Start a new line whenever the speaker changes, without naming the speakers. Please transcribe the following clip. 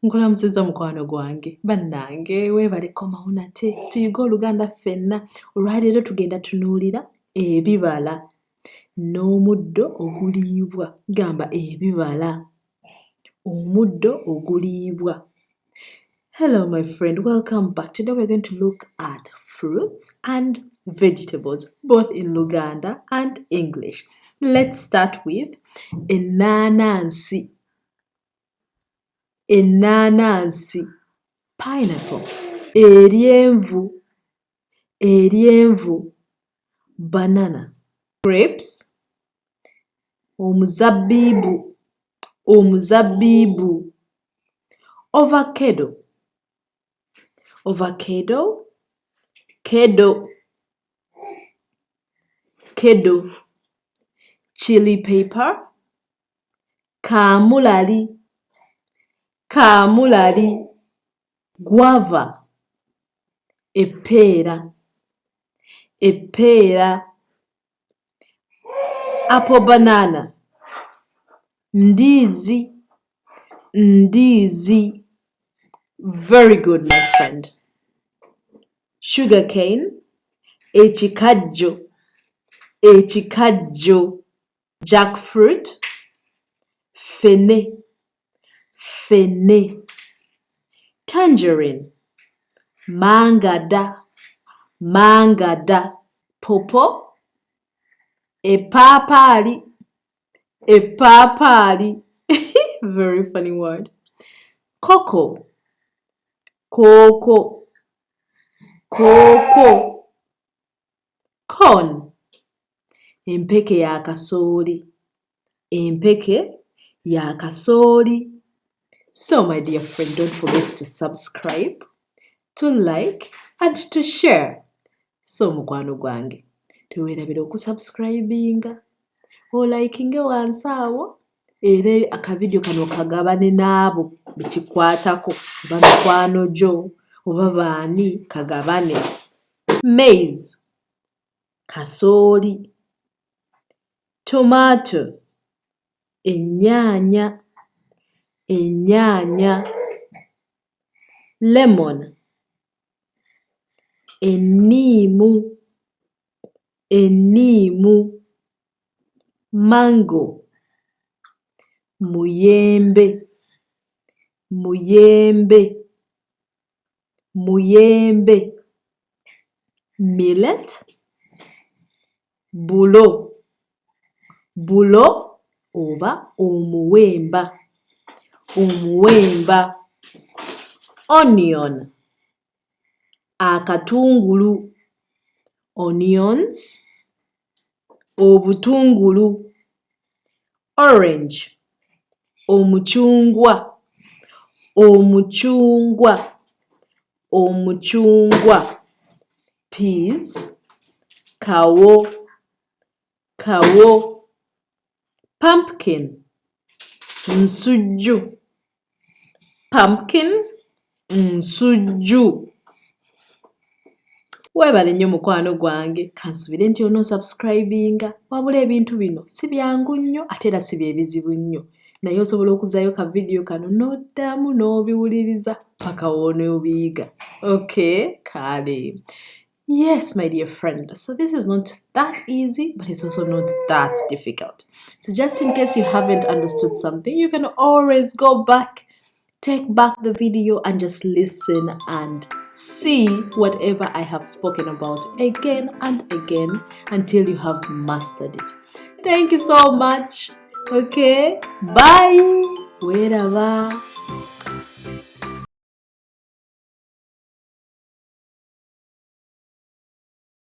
nkulamusinza mukwano gwange bannange weebaleko mawunate tuyiga Oluganda ffenna. Olwaleero tugenda tunuulira ebibala n'omuddo oguliibwa. Gamba ebibala, omuddo oguliibwa. Hello my friend, welcome back. Today we're going to look at fruits and vegetables, both in Luganda and English. Let's start with enanansi. Enanansi, pineapple, eryenvu, banana, grapes, omuzabbibu, avocado, kedo, chili pepper, kamulali, guava, eppeera, apple banana, ndizi. Very good, my friend. Sugar cane, ekikajjo, jackfruit, fene, tangerine, mangada, popo, epapali, very funny word, cocoa, corn, empeke ya kasooli. So my dear friend, don't forget to subscribe, to like and to share. So mukwano gwange, tuweerabira okusubscribinga, olikinge wansi awo, era akavidiyo kano kagabane n'abo bekikwatako, oba mikwano gyo oba baani, kagabane. Maize, kasooli, tomato, ennyaanya, lemon, enniimu, mango, muyembe, millet, bulo oba omuwemba, onion, akatungulu, onions, obutungulu, orange, omuchungwa, peas, kawo, pumpkin, nsujju, weebale nnyo mukwano gwange, kansubire nti onoosubscribinga, wabula ebintu bino si byangu nnyo ate era si byebizibu nnyo, naye osobola okuzaayo ka vidiyo kano n'oddamu n'obiwuliriza paka w'onoobiyiga. Okay, kale. Yes, my dear friend, so this is not that easy, but it's also not that difficult. So just in case you haven't understood something, you can always go back, take back the video and just listen and see whatever I have spoken about again and again until you have mastered it. Thank you so much. Okay, bye. Wherever.